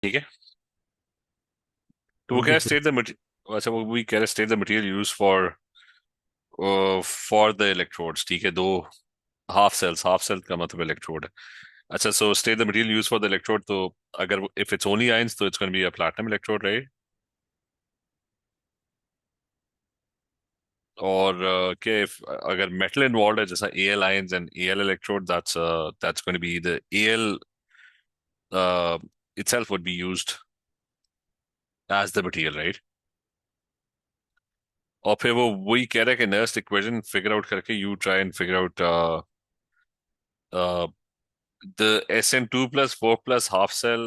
ठीक है। तो वो कह रहा है बिल्कुल सही। स्टेट द मटेरियल, अच्छा वो भी कह रहा है state the material use for the electrodes. ठीक है, दो हाफ सेल का मतलब इलेक्ट्रोड है। अच्छा, so state the material use for the electrode, तो अगर इफ इट्स ओनली आयंस तो it's going be a platinum electrode, right? और क्या अगर मेटल इन्वॉल्व है जैसा L ions and L electrode, that's going to be the L itself would be used as the material, right? और फिर वो वही कह रहा है कि नर्स्ट इक्वेशन फिगर आउट करके you try and figure out the SN2 plus 4 plus half cell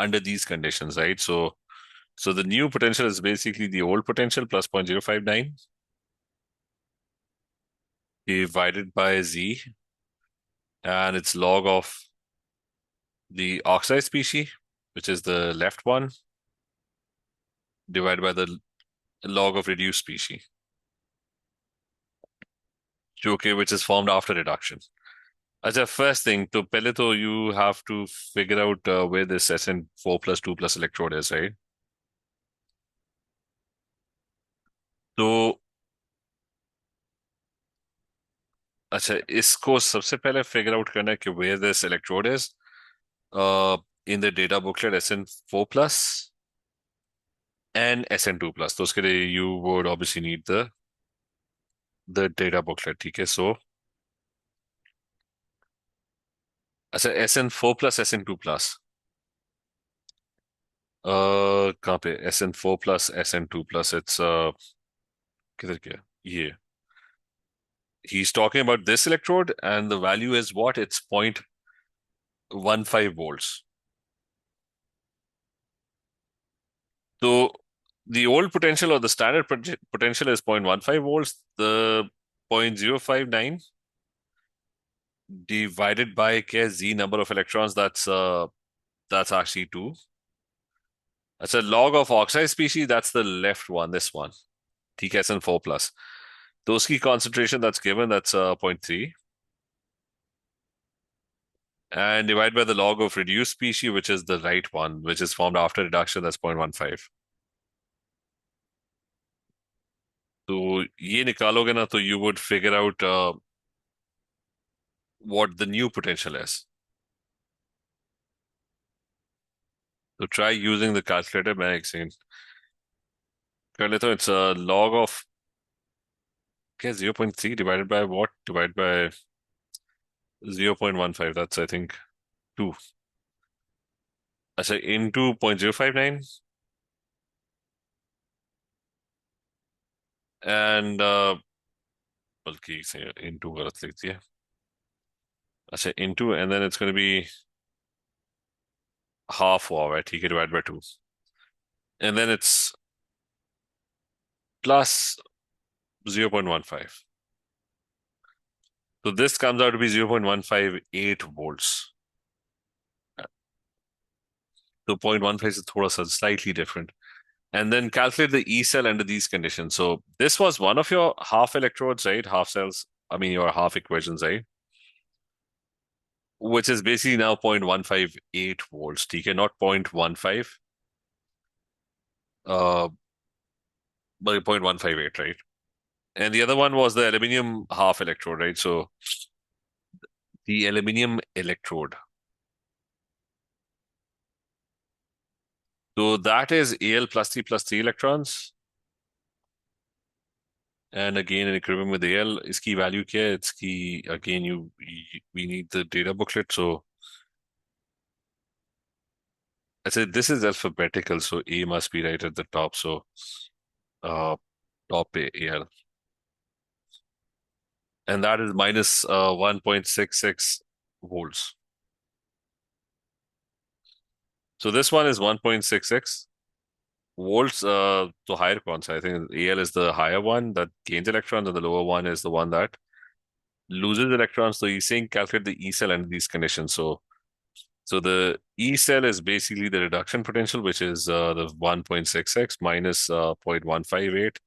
under these conditions, right? So the new potential is basically the old potential plus 0.059 divided by Z, and it's log of the oxide species, which is the left one, divided by the log of reduced species, okay, which is formed after reduction. अच्छा, first thing, तो पहले तो you have to figure out where this SN4 plus 2 plus electrode is, right? तो अच्छा, इसको सबसे पहले figure out करना है कि where this electrode is in the data booklet SN4 plus and SN2 plus. तो उसके लिए you would obviously need the data booklet, ठीक है? So अच्छा, SN4 plus SN2 plus कहाँ पे SN4 plus SN2 plus it's किधर गया ये? He's talking about this electrode and the value is what? It's 0.15 volts. So the old potential or the standard potential is 0.15 volts. The 0.059 divided by k z number of electrons, that's actually 2. That's a log of oxide species, that's the left one, this one. TKSN4 plus. तो उसकी concentration that's given, that's 0.3. And divide by the log of reduced species, which is the right one, which is formed after reduction, that's 0.15. तो ये निकालोगे ना तो you would figure out what the new potential is. So try using the calculator. मैं एक second कर लेता हूँ. It's a log of क्या 0.3 divided by what? Divided by 0.15. That's I think 2. अच्छा, into 0.059 and बल्कि से into गलत लिख दिया. अच्छा, into and then it's going to be half हुआ हुआ है, ठीक है, divided by 2. And then it's plus 0.15. So this comes out to be 0.158 volts. So 0.15 is थोड़ा सा slightly different. And then calculate the E cell under these conditions. So this was one of your half electrodes, right? Half cells, I mean your half equations, right? Which is basically now 0.158 volts, okay? Not 0.15, uh, but 0.158, right? And the other one was the aluminium half electrode, right? So the aluminium electrode. So that is Al plus 3 electrons. And again, in equilibrium with Al, इसकी value क्या है? इसकी, again, we need the data booklet. So I said this is alphabetical, so A must be right at the top. So uh, top Al, and that is minus 1.66 volts. So this one is 1.66 volts. So higher कौन सा? I think Al is the higher one that gains electrons, and the lower one is the one that loses electrons. So he's saying calculate the E cell under these conditions. So the E cell is basically the reduction potential, which is the 1.66 minus 0.158.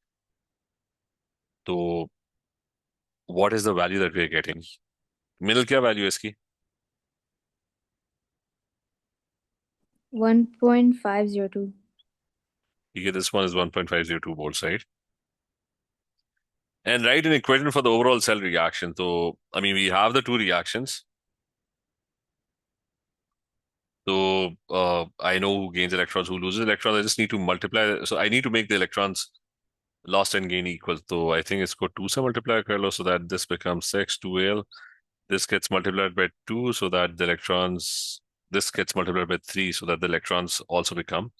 So what is the value that we're getting? मिल क्या value है इसकी? 1.502. You get this one is 1.502 volts, right? And write an equation for the overall cell reaction. So, I mean, we have the two reactions. So, I know who gains electrons, who loses electrons. I just need to multiply. So, I need to make the electrons lost and gain equal. So, I think it's got 2 se multiply kar so that this becomes 6, 2L. This gets multiplied by 2 so that the electrons, this gets multiplied by 3 so that the electrons also become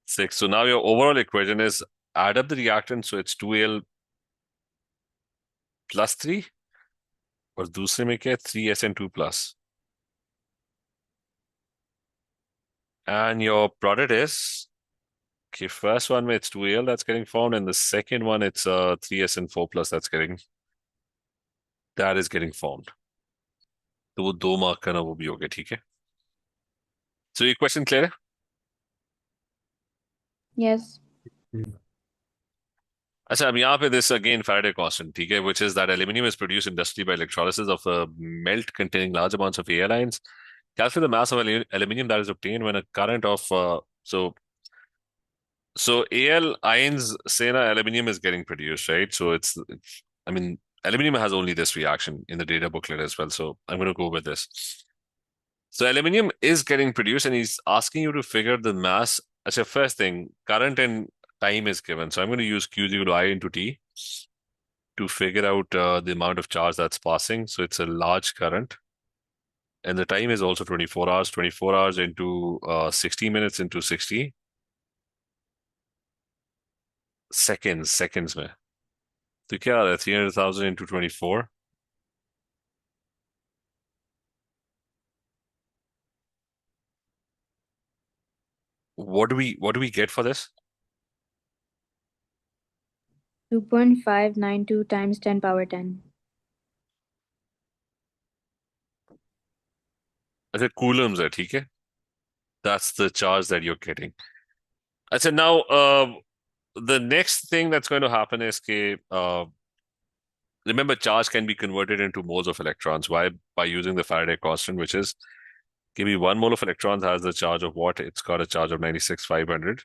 6. So, now your overall equation is add up the reactant. So, it's 2L plus 3. और दूसरे में क्या है 3SN2 plus. And your product is, okay, first one it's 2Al that's getting formed, and the second one it's 3SN4 plus that is getting formed. तो वो 2 mark का ना वो भी हो गया ठीक है. So ये क्वेश्चन क्लियर है? Yes. अच्छा अब यहाँ पे this again Faraday constant ठीक है, which is that aluminium is produced industrially by electrolysis of a melt containing large amounts of Al ions. Calculate the mass of aluminium that is obtained when a current of so Al ions say na aluminium is getting produced, right? So I mean, aluminium has only this reaction in the data booklet as well. So I'm going to go with this. So aluminium is getting produced, and he's asking you to figure the mass. As a first thing, current and time is given. So I'm going to use Q equal to I into T to figure out the amount of charge that's passing. So it's a large current. And the time is also 24 hours. 24 hours into 60 minutes into 60 seconds में. तो क्या आ रहा है 300,000 into 24. What do we get for this? 2.592 times 10 power 10. अच्छा coulombs है ठीक है. That's the charge that you're getting. अच्छा now the next thing that's going to happen is कि remember charge can be converted into moles of electrons. Why? By using the Faraday constant, which is give me 1 mole of electrons has the charge of what? It's got a charge of 96,500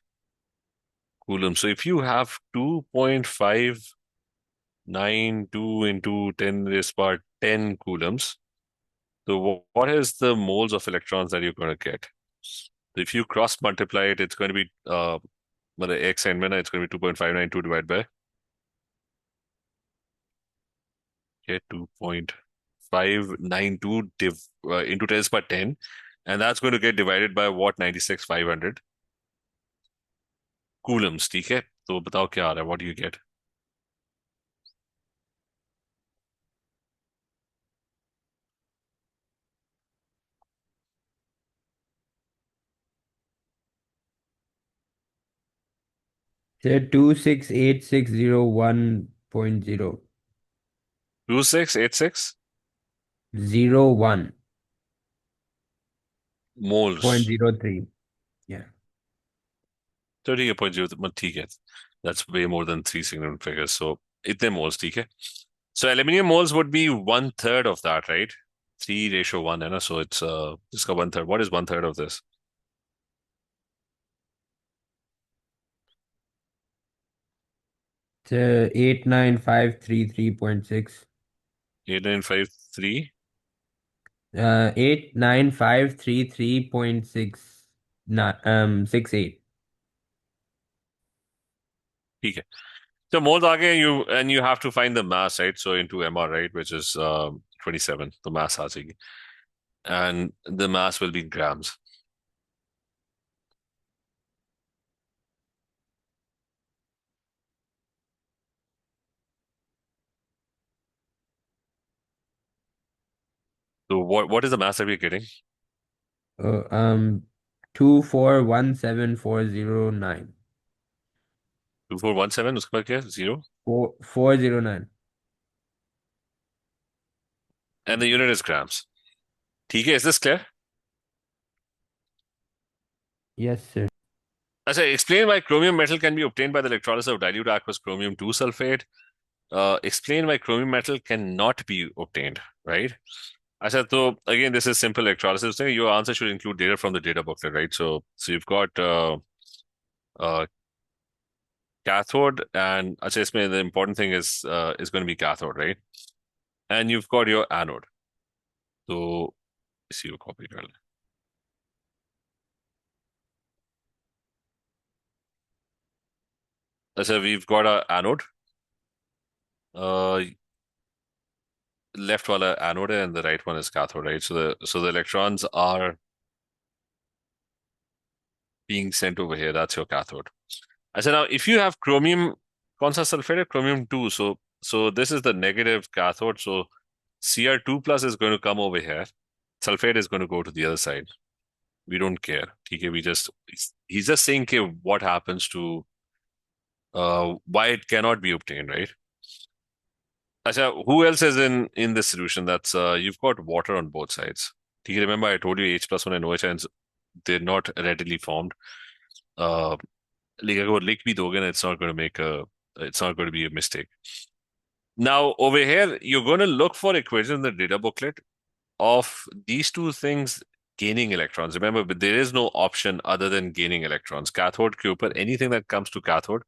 coulombs. So if you have 2.592 into 10 raised to power 10 coulombs, so what is the moles of electrons that you're going to get? So if you cross multiply it, it's going to be the x and it's going to be 2.592 divided by 2.592 into 10 per 10, and that's going to get divided by what 96,500 coulombs. ठीक है तो बताओ क्या आ रहा है what do you get? Say 268601.0. 2686 01.03. moles. Yeah. तो ठीक है 0.0 ठीक है. That's way more than 3 significant figures. So इतने moles ठीक है. So aluminium moles would be 1/3 of that, right? 3:1 है ना. So it's इसका 1/3. What is 1/3 of this? It's 89533.6. 8953. 89533.6 ठीक है. So moles आ गए you have to find the mass, right? So into mr, right, which is 27. The mass आ जाएगी. And the mass will be in grams. So what is the mass that we're getting? 2417409. 2417 उसके बाद क्या है? 0. 409. And the unit is grams. ठीक है, is this clear? Yes, sir. अच्छा, explain why chromium metal can be obtained by the electrolysis of dilute aqueous chromium 2 sulfate. Explain why chromium metal cannot be obtained, right? Acha, so again, this is simple electrolysis. So your answer should include data from the data booklet, right? So you've got uh, cathode, and acha, isme the important thing is going to be cathode, right? And you've got your anode. So इसी को copy कर लें. अच्छा, we've got a anode. Left wala anode and the right one is cathode, right? So the electrons are being sent over here. That's your cathode. So now if you have chromium, कौन सा sulfate है? Chromium 2. So this is the negative cathode. So Cr2 plus is going to come over here. Sulfate is going to go to the other side. We don't care. Okay, he's just saying okay, what happens to why it cannot be obtained, right? Acha, who else is in this solution? That's you've got water on both sides. Do you remember I told you H plus 1 and OH ions, they're not readily formed. Uh, like अगर वो लिख भी दोगे ना, it's not going to be a mistake. Now over here, you're going to look for equations in the data booklet of these two things gaining electrons. Remember, but there is no option other than gaining electrons. Cathode के ऊपर, anything that comes to cathode,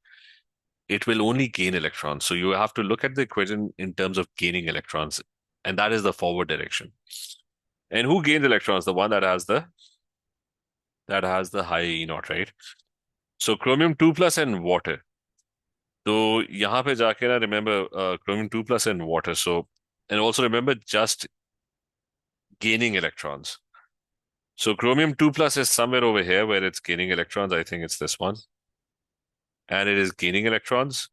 it will only gain electrons. So you have to look at the equation in terms of gaining electrons, and that is the forward direction. And who gains electrons? The one that has the high E naught, right? So chromium 2 plus and water. तो यहाँ पे जाके ना remember chromium 2 plus and water. So and also remember just gaining electrons. So chromium 2 plus is somewhere over here where it's gaining electrons. I think it's this one. And it is gaining electrons.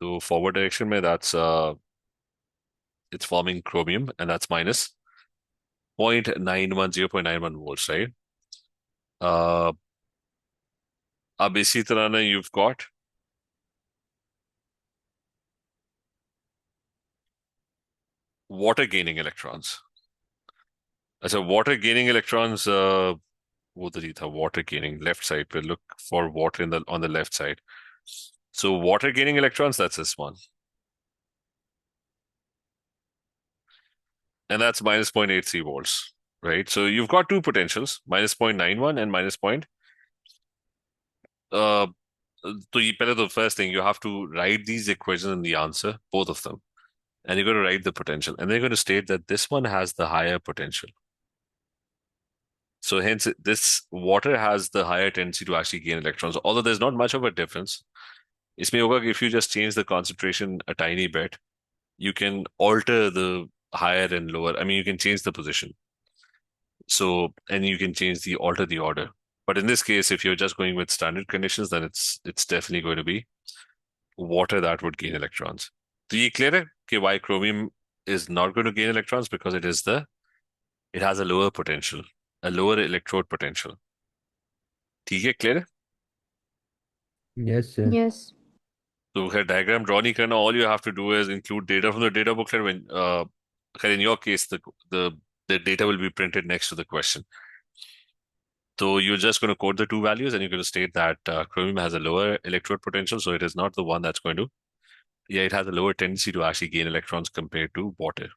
So forward direction mein that's it's forming chromium and that's minus 0.91, 0.91 volts, right? Uh, अब इसी तरह ना you've got water gaining electrons. अच्छा, water gaining electrons वो तो नहीं था water gaining left side पे look for water on the left side. So water gaining electrons, that's this one. And that's minus 0.83 volts, right? So you've got two potentials, minus 0.91 and minus point. So the first thing, you have to write these equations in the answer, both of them. And you're going to write the potential. And they're going to state that this one has the higher potential. So hence, this water has the higher tendency to actually gain electrons, although there's not much of a difference. इसमें होगा कि if you just change the concentration a tiny bit, you can alter the higher and lower. I mean, you can change the position. So, and you can alter the order. But in this case, if you're just going with standard conditions, then it's definitely going to be water that would gain electrons. So ये clear है कि why chromium is not going to gain electrons? Because it has a lower potential, a lower electrode potential. ठीक है, clear है? Yes, sir. Yes. So खैर diagram draw नहीं करना. All you have to do is include data from the data booklet. When खैर in your case, the data will be printed next to the question. So you're just going to quote the two values and you're going to state that chromium has a lower electrode potential, so it is not the one that's going to, yeah, it has a lower tendency to actually gain electrons compared to water.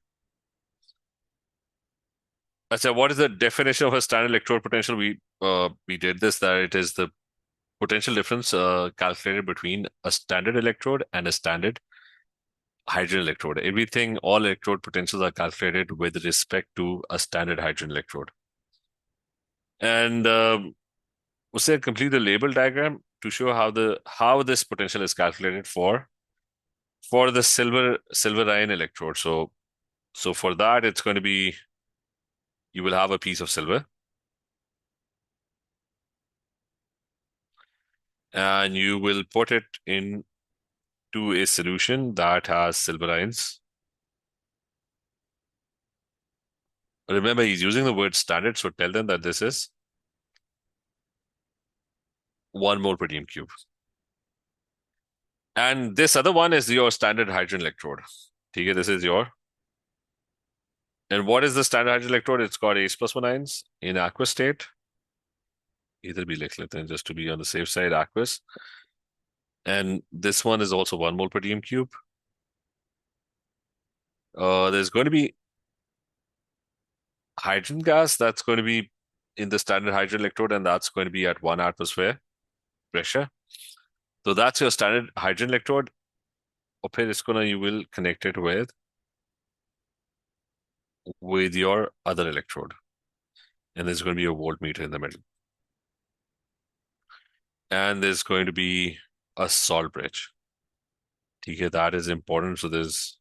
So what is the definition of a standard electrode potential? We did this, that it is the potential difference calculated between a standard electrode and a standard hydrogen electrode. All electrode potentials are calculated with respect to a standard hydrogen electrode. And we'll say complete the label diagram to show how this potential is calculated for the silver ion electrode. So for that, it's going to be, you will have a piece of silver and you will put it into a solution that has silver ions. Remember, he's using the word standard, so tell them that this is 1 mole per dm cube. And this other one is your standard hydrogen electrode. Okay, this is your. And what is the standard hydrogen electrode? It's got H plus 1 ions in aqueous state. Either be like just to be on the safe side, aqueous. And this one is also 1 mole per dm cube. There's going to be hydrogen gas, that's going to be in the standard hydrogen electrode, and that's going to be at 1 atmosphere pressure. So that's your standard hydrogen electrode. और फिर इसको ना you will connect it with your other electrode, and there's going to be a voltmeter in the middle, and there's going to be a salt bridge. Okay, that is important. So there's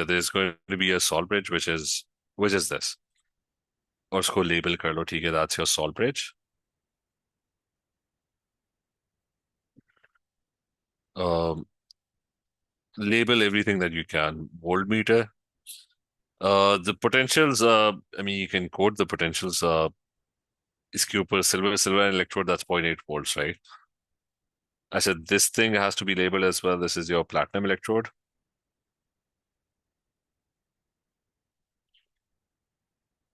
there's going to be a salt bridge, which is this, और उसको label कर लो. ठीक है, that's your salt bridge. Um, Label everything that you can. Voltmeter. The potentials. I mean, you can code the potentials. इसके ऊपर silver electrode, that's 0.8 volts, right? I said this thing has to be labeled as well. This is your platinum electrode.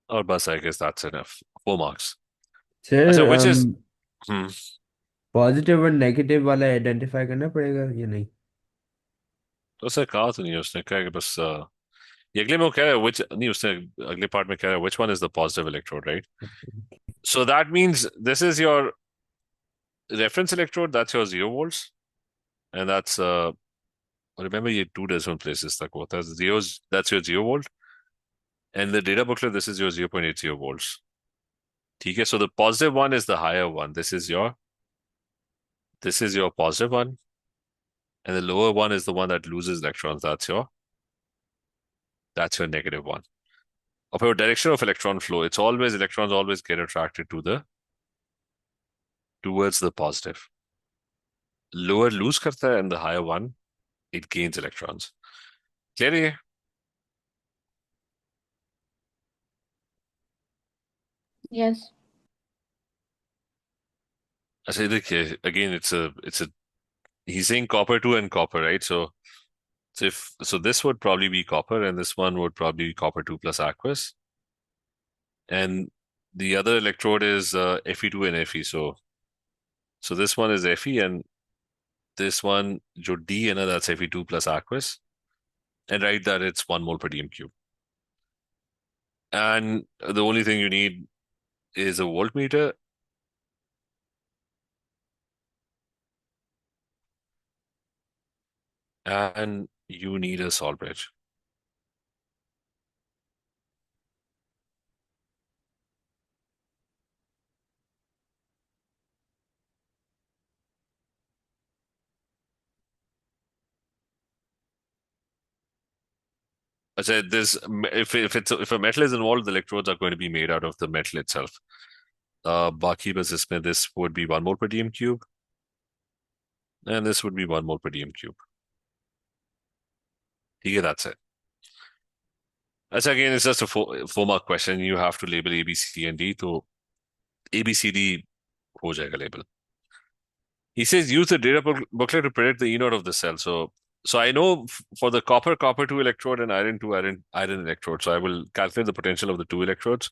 और बस, I guess that's enough. 4 marks. अच्छा, sir which is hmm, positive और negative वाला identify करना पड़ेगा या नहीं? तो उसने कहा तो नहीं, उसने कहा कि बस ये अगले में वो कह रहा है which नहीं, उसने अगले पार्ट में कह रहा है which one is the positive electrode, right? So that means this is your reference electrode, that's your 0 volts, and that's remember ये 2 decimal places तक होता है. Zeros, that's your 0 volt, and the data booklet, this is your 0.80 volts. ठीक है, so the positive one is the higher one. This is your positive one, and the lower one is the one that loses electrons. That's your negative one. Of your direction of electron flow, it's always electrons always get attracted towards the positive. Lower lose करता है, and the higher one it gains electrons. Clear है? Yes. अच्छा, देखिए, again it's a he's saying copper 2 and copper, right? So this would probably be copper, and this one would probably be copper 2 plus aqueous, and the other electrode is Fe2 and Fe. So this one is Fe, and this one जो D है ना, that's Fe2 plus aqueous, and write that it's 1 mole per dm cube. And the only thing you need is a voltmeter, and you need a salt bridge. I said this, if a metal is involved, the electrodes are going to be made out of the metal itself. बाकी बस इसमें this would be 1 mole per dm cube, and this would be 1 mole per dm cube. ठीक है, that's it. अच्छा, again, it's just a four mark question. You have to label A, B, C, and D. तो A, B, C, D हो जाएगा label. He says use the data booklet to predict the E naught of the cell. So I know for the copper 2 electrode and iron 2 iron electrode. So I will calculate the potential of the 2 electrodes.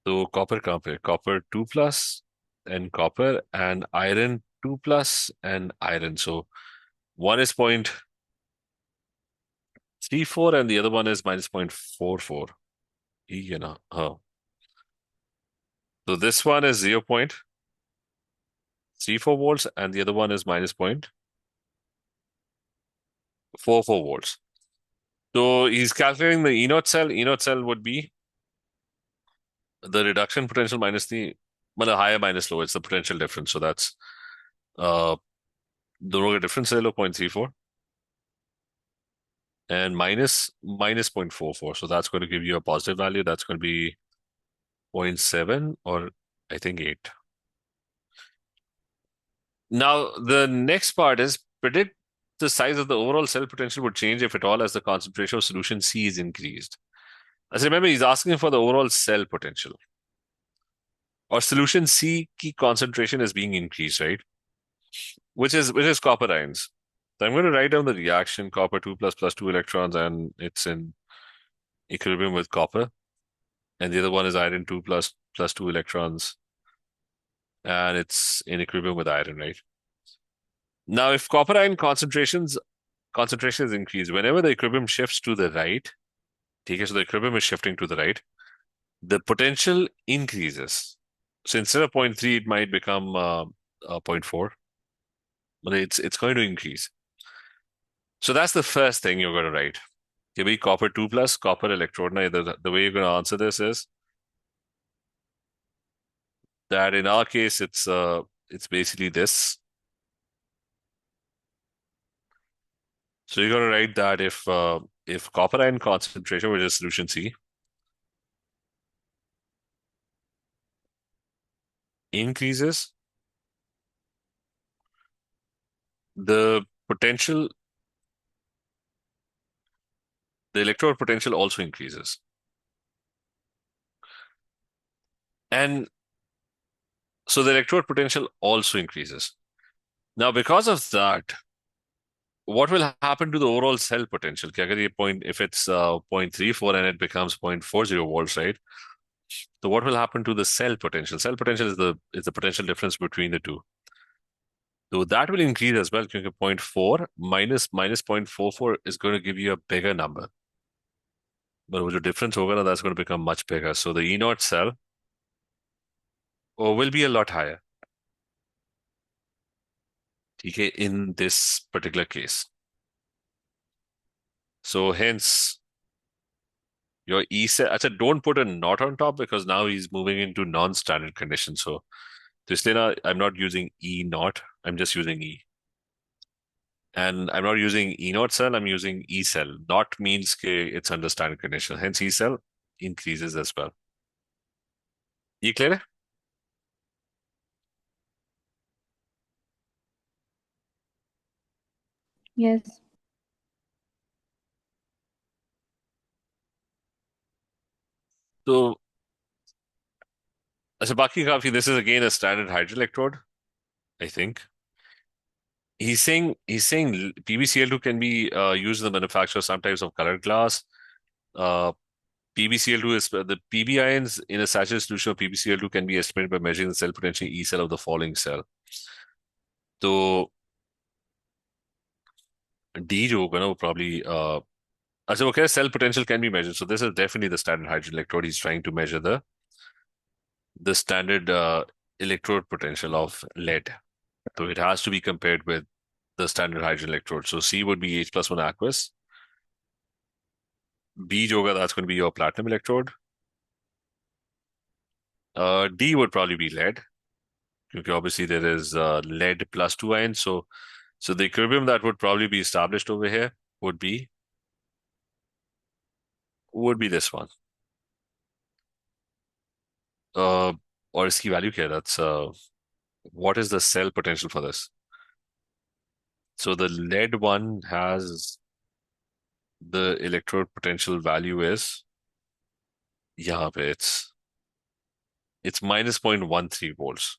So copper कहाँ पे? Copper 2 plus and copper, and iron 2 plus and iron. So one is 0.34 and the other one is minus 0.44. You know, oh. So this one is 0.34 volts and the other one is minus 0.44 volts. So he's calculating the E naught cell. E naught cell would be the reduction potential minus the higher minus low. It's the potential difference. So that's दोनों का difference ले लो 0.34 and minus 0.44. So that's going to give you a positive value. That's going to be 0.7 or I think 8. Now the next part is predict the size of the overall cell potential would change if at all as the concentration of solution C is increased. As remember, he's asking for the overall cell potential. Or solution C की concentration is being increased, right? Which is copper ions. So I'm going to write down the reaction copper 2 plus 2 electrons, and it's in equilibrium with copper. And the other one is iron 2 plus 2 electrons, and it's in equilibrium with iron, right? Now, if copper ion concentration is increased, whenever the equilibrium shifts to the right, okay, so the equilibrium is shifting to the right, the potential increases. So instead of zero point 0.3, it might become zero point 0.4, but it's going to increase. So that's the first thing you're going to write. Okay, be copper 2 plus copper electrode. Now, the way you're going to answer this is that in our case, it's basically this. So you're going to write that if copper ion concentration, which is solution C, increases, the potential, the electrode potential also increases. And so the electrode potential also increases. Now, because of that, what will happen to the overall cell potential? If it's 0.34 and it becomes 0.40 volts, right? So what will happen to the cell potential? Cell potential is the potential difference between the two. So that will increase as well. Because 0.4 minus 0.44 is going to give you a bigger number. But with the difference over, that's going to become much bigger. So the E naught cell will be a lot higher. Okay, in this particular case. So hence your E cell. I said don't put a not on top because now he's moving into non-standard condition. So this now I'm not using E naught. I'm just using E. And I'm not using E naught cell. I'm using E cell. Not means it's under standard condition. Hence E cell increases as well. You clear? Yes. So Baki Kafi, this is again a standard hydroelectrode, I think. He's saying PbCl2 can be used in the manufacture of some types of colored glass. Uh, PbCl2 is the Pb ions in a saturated solution of PbCl2 can be estimated by measuring the cell potential E cell of the following cell. तो D जो होगा ना वो probably अच्छा वो कह रहा है cell potential can be measured. So this is definitely the standard hydroelectrode. He's trying to measure the standard electrode potential of lead. So it has to be compared with the standard hydroelectrode. So C would be H plus 1 aqueous. B जो होगा that's going to be your platinum electrode. D would probably be lead. Because obviously there is lead plus 2 ions. So the equilibrium that would probably be established over here would be this one. Or इसकी value क्या है? That's what is the cell potential for this? So the lead one has the electrode potential value is यहाँ पे it's minus 0.13 volts.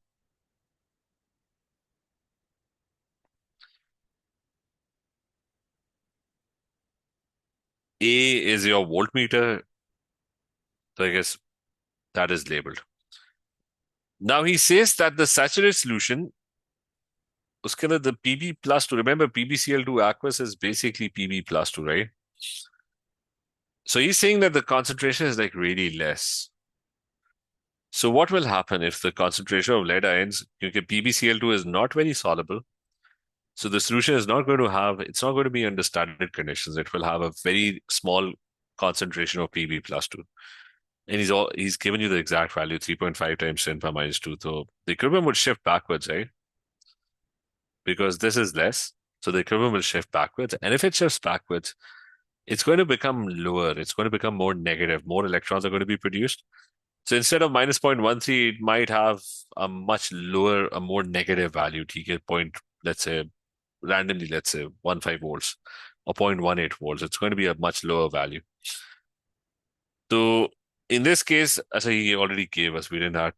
A is your voltmeter, so I guess that is labeled. Now he says that the saturated solution, उसके अंदर the Pb plus 2, remember PbCl2 aqueous is basically Pb plus 2, right? So he's saying that the concentration is like really less. So what will happen if the concentration of lead ions, because PbCl2 is not very soluble, so the solution is not going to have, it's not going to be under standard conditions. It will have a very small concentration of Pb plus 2. And he's given you the exact value, 3.5 times 10 power minus 2. So the equilibrium would shift backwards, right? Because this is less. So the equilibrium will shift backwards. And if it shifts backwards, it's going to become lower. It's going to become more negative. More electrons are going to be produced. So instead of minus 0.13, it might have a much lower, a more negative value. TK point, let's say, randomly, let's say 1.5 volts or 0.18 volts. It's going to be a much lower value. So in this case, as he already gave us, we didn't have,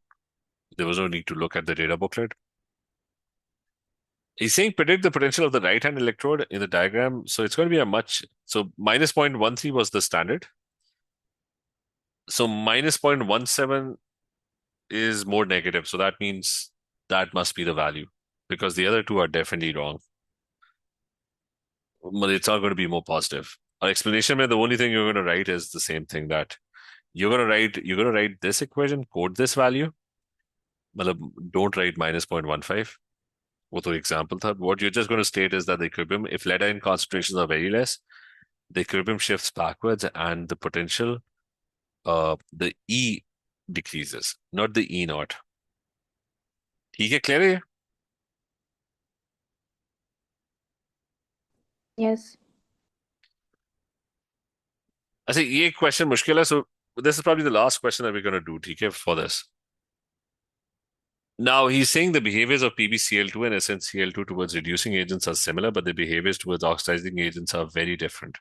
there was no need to look at the data booklet. He's saying predict the potential of the right hand electrode in the diagram. So it's going to be so minus 0.13 was the standard. So minus 0.17 is more negative. So that means that must be the value because the other two are definitely wrong. but it's not going to be more positive. Our explanation, the only thing you're going to write is the same thing, that you're going to write this equation, quote this value, but don't write minus 0.15. वो तो example था. What you're just going to state is that the equilibrium, if lead ion concentrations are very less, the equilibrium shifts backwards and the potential, the E decreases, not the E naught. ठीक है, clear है? Yes. अच्छा, ये question मुश्किल है, so this is probably the last question that we're going to do, ठीक है, for this. Now, he's saying the behaviors of PbCl2 and SnCl2 towards reducing agents are similar, but the behaviors towards oxidizing agents are very different.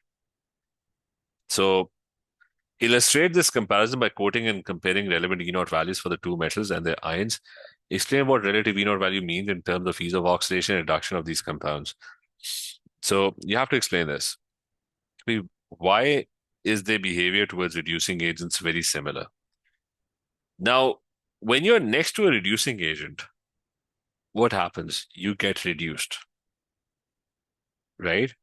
So, illustrate this comparison by quoting and comparing relevant E naught values for the two metals and their ions. Explain what relative E naught value means in terms of ease of oxidation and reduction of these compounds. So, you have to explain this. Why is their behavior towards reducing agents very similar? Now, when you're next to a reducing agent, what happens? You get reduced, right?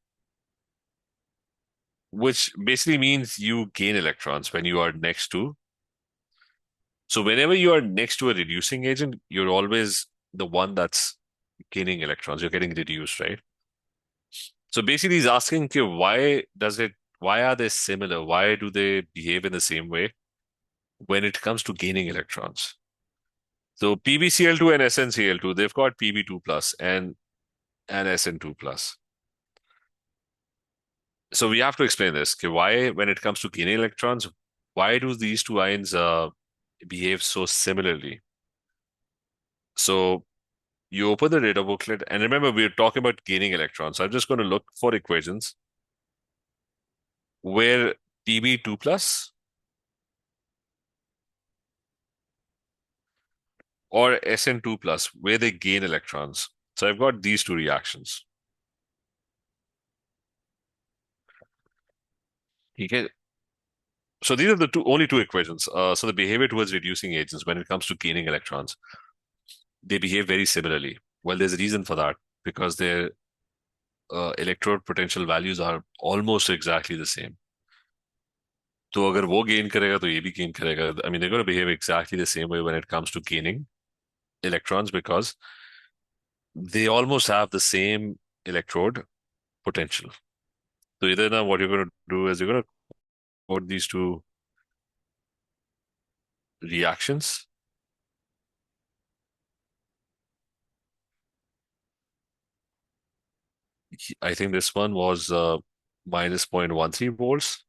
Which basically means you gain electrons when you are next to. So whenever you are next to a reducing agent, you're always the one that's gaining electrons. You're getting reduced, right? So basically he's asking, okay, why are they similar? Why do they behave in the same way when it comes to gaining electrons? So PbCl2 and SnCl2, they've got Pb2 plus and Sn2 plus. So we have to explain this. Okay, why, when it comes to gaining electrons, why do these two ions behave so similarly? So you open the data booklet, and remember, we're talking about gaining electrons. So I'm just going to look for equations where Pb2 plus or Sn2 plus, where they gain electrons. So I've got these two reactions. Okay. So these are the only two equations. So the behavior towards reducing agents when it comes to gaining electrons, they behave very similarly. Well, there's a reason for that, because their electrode potential values are almost exactly the same. तो अगर वो gain करेगा तो ये भी gain करेगा. I mean, they're going to behave exactly the same way when it comes to gaining electrons, because they almost have the same electrode potential. So either now what you're going to do is you're going to quote these two reactions. I think this one was minus 0.13 volts.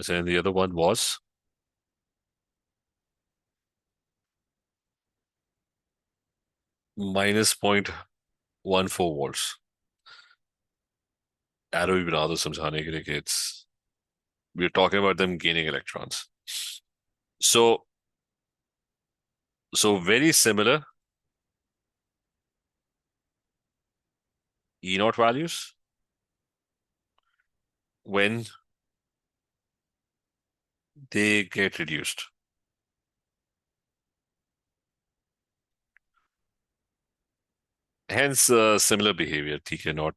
And the other one was minus 0.14 volts. Arrow भी बना दो समझाने के लिए कि it's we're talking about them gaining electrons. So very similar E naught values when they get reduced. Hence, similar behavior, ठीक है, not.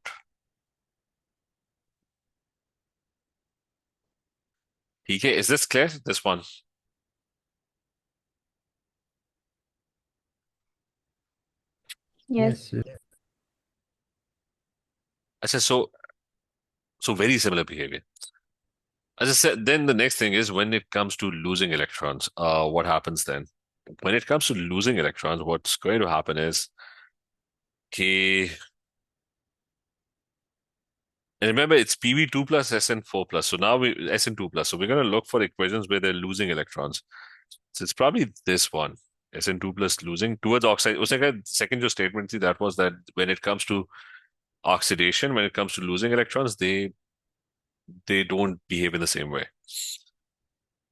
ठीक है, is this clear? This one. Yes. Yes, yes. अच्छा, so very similar behavior. As I said, then the next thing is when it comes to losing electrons, what happens then? When it comes to losing electrons, what's going to happen is, okay, and remember it's Pb2 plus Sn4 plus. So now we Sn2 plus. So we're going to look for equations where they're losing electrons. So it's probably this one, Sn2 plus losing towards oxide. उसने कहा second जो statement थी, that was that when it comes to oxidation, when it comes to losing electrons, they don't behave in the same way.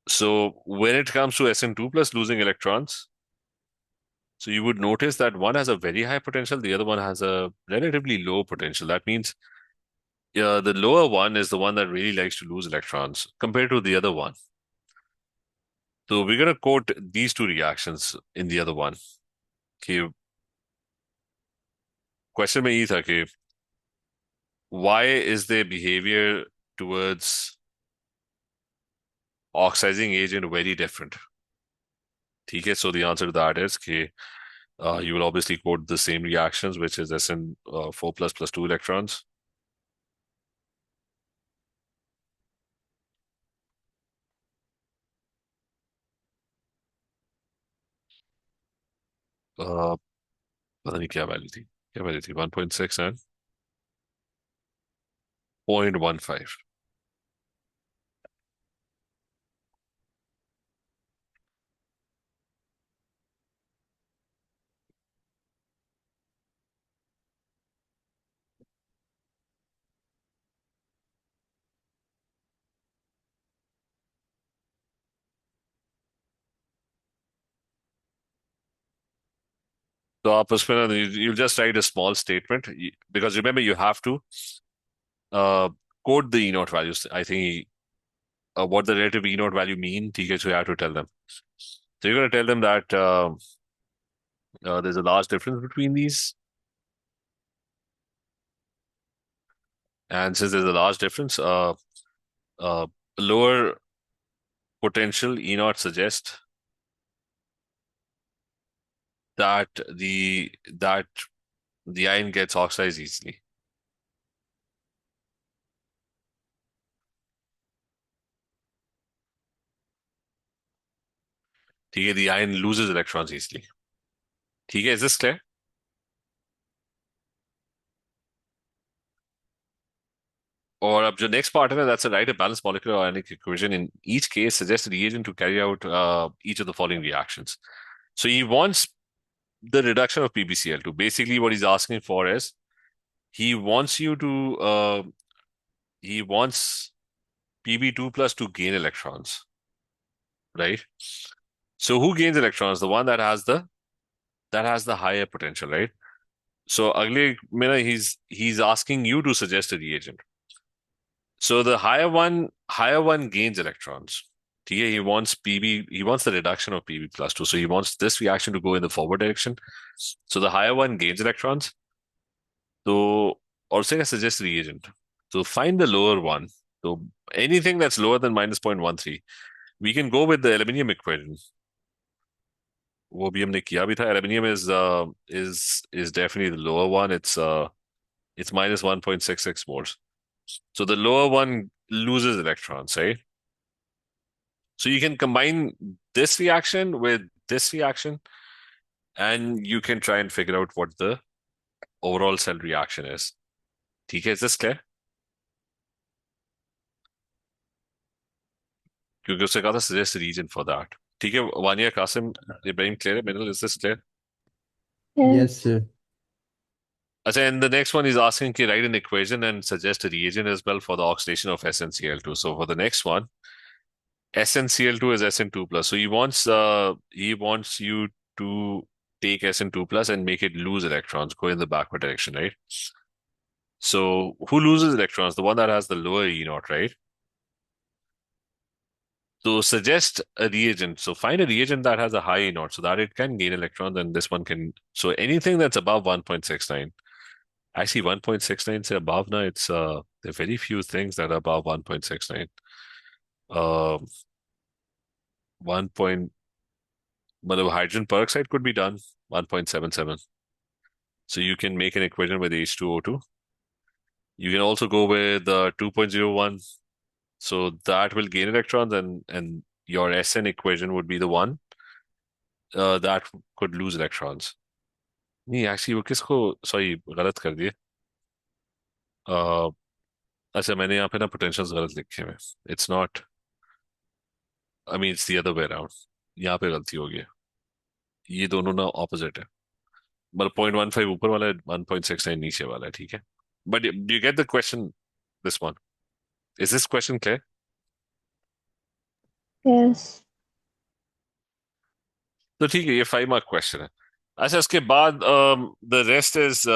So when it comes to Sn2 plus losing electrons, so you would notice that one has a very high potential, the other one has a relatively low potential. That means the lower one is the one that really likes to lose electrons compared to the other one. So we're gonna quote these two reactions in the other one. कि question में ये था कि why is their behavior towards oxidizing agent very different? ठीक है, so the answer to that is कि you will obviously quote the same reactions, which is SN4 plus 2 electrons. Uh, पता नहीं क्या वैल्यू थी 1.6 and 0.15. तो आप उसमें ना you just write a small statement because remember you have to uh, quote the E naught values. I think what the relative E naught value mean. ठीक है, so you have to tell them. So you're going to tell them that there's a large difference between these, and since there's a large difference, uh, lower potential E naught suggests that that the ion gets oxidized easily. ठीक है, the ion loses electrons easily. ठीक है, is this clear? और अब जो next part है ना, that's a write a balanced molecular ionic equation in each case suggests a reagent to carry out each of the following reactions. So he wants the reduction of PbCl2. Basically, what he's asking for is he wants you to he wants Pb2 plus to gain electrons, right? So who gains electrons? The one that has the higher potential, right? So अगले में ना he's asking you to suggest a reagent. So the higher one gains electrons. He wants he wants the reduction of Pb plus 2. So he wants this reaction to go in the forward direction. So the higher one gains electrons. So also I suggest reagent. So find the lower one. So anything that's lower than minus 0.13, we can go with the aluminium equation. वो भी हमने किया भी था. Aluminium is definitely the lower one. It's minus 1.66 moles. So the lower one loses electrons, right? So you can combine this reaction with this reaction, and you can try and figure out what the overall cell reaction is. ठीक है, is this clear? क्योंकि उसने कहा था suggest a region for that. ठीक है, Vaniya Qasim Ibrahim clear है? Middle, is this clear? Yes, Yes. sir. अच्छा, and the next one is asking to write an equation and suggest a reagent as well for the oxidation of SnCl2. So for the next one, SnCl2 is Sn2 plus. So he wants you to take Sn2 plus and make it lose electrons, go in the backward direction, right? So who loses electrons? The one that has the lower E naught, right? So suggest a reagent. So find a reagent that has a high E naught so that it can gain electrons and this one can. So anything that's above 1.69. Actually, 1.69 say above now. There are very few things that are above 1.69. 1. मतलब hydrogen peroxide could be done 1.77. So you can make an equation with H2O2. You can also go with 2.01. So that will gain electrons and your Sn equation would be the one that could lose electrons. नहीं actually वो किसको sorry गलत कर दिए. uh, अच्छा मैंने यहाँ पे ना पोटेंशियल्स गलत लिखे हुए. It's not. I mean it's the other way around. यहाँ पे गलती हो गई है. ये दोनों ना ऑपोजिट है. मतलब 0.15 ऊपर वाला है, 1.69 नीचे वाला है. ठीक है, but do you get the question, this one. Is this question clear? Yes. तो ठीक है, ये 5 मार्क क्वेश्चन है. अच्छा उसके बाद द रेस्ट इज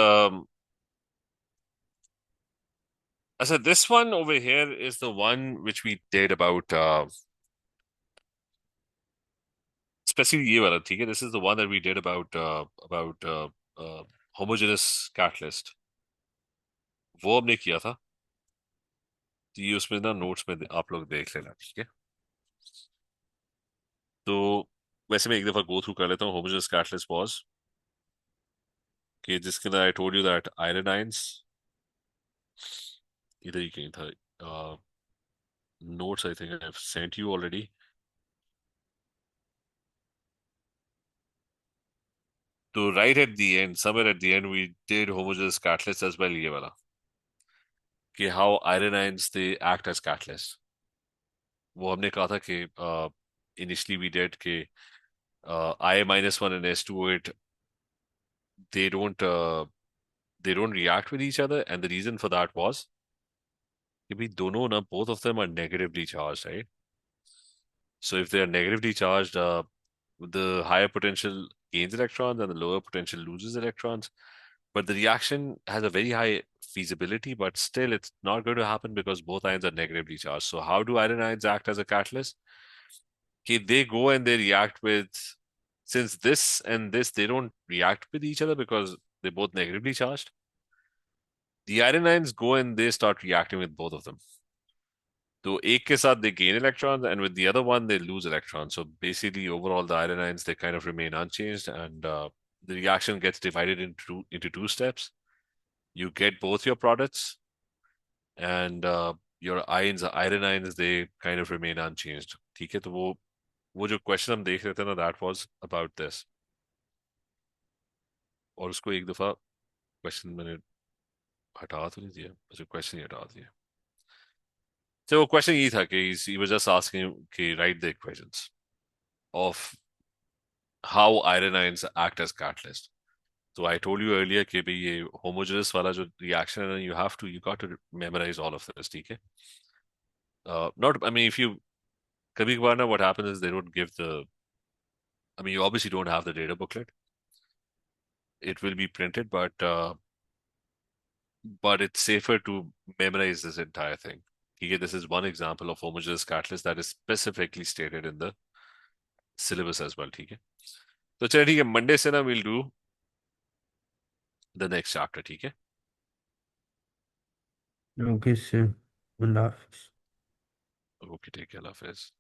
अच्छा this one over here is the one which we did about specific ये वाला, ठीक है, this is the one that we did about homogeneous catalyst, वो हमने किया था। तो ये उसमें ना नोट्स में आप लोग देख लेना, ठीक है। तो वैसे मैं एक दफा गो थ्रू कर लेता हूँ। होमोजेनस कैटलिस्ट वाज कि जिसके अंदर I told you that iron ions, इधर ही कहीं था, notes I think I've sent you already. So right at the end, somewhere at the end, we did homogeneous catalyst as well, ये वाला कि how iron ions they act as catalyst. वो हमने कहा था कि initially we did कि I minus one and S2O8 they don't uh, they don't react with each other, and the reason for that was कि भाई दोनों ना, both of them are negatively charged, right? So if they are negatively charged, the higher potential gains electrons and the lower potential loses electrons. But the reaction has a very high feasibility, but still it's not going to happen because both ions are negatively charged. So how do iron ions act as a catalyst? Okay, they go and they react with, since this and this, they don't react with each other because they're both negatively charged. The iron ions go and they start reacting with both of them. So एक के साथ they gain electrons and with the other one they lose electrons. So basically overall the iron ions they kind of remain unchanged, and the reaction gets divided into two steps. You get both your products, and your ions, iron ions, they kind of remain unchanged. ठीक है, तो वो जो question हम देख रहे थे ना, that was about this. और उसको एक दफा क्वेश्चन मैंने हटा तो नहीं दिया, मुझे क्वेश्चन ही हटा दिया। तो वो क्वेश्चन ये था कि he was just asking कि write the equations of how iron ions act as catalyst. So I told you earlier कि भाई ये homogeneous वाला जो reaction है ना, you got to memorize all of this, ठीक है? Not, I mean, if you कभी कभार ना, what happens is they don't give the, I mean, you obviously don't have the data booklet. It will be printed, but it's safer to memorize this entire thing. Okay, this is one example of homogeneous catalyst that is specifically stated in the syllabus as well. ठीक है, तो चलिए ठीक है, Monday से ना we'll do the next chapter. ठीक है, ओके सर, अल्लाह हाफिज। ओके, ठीक है, अल्लाह हाफिज।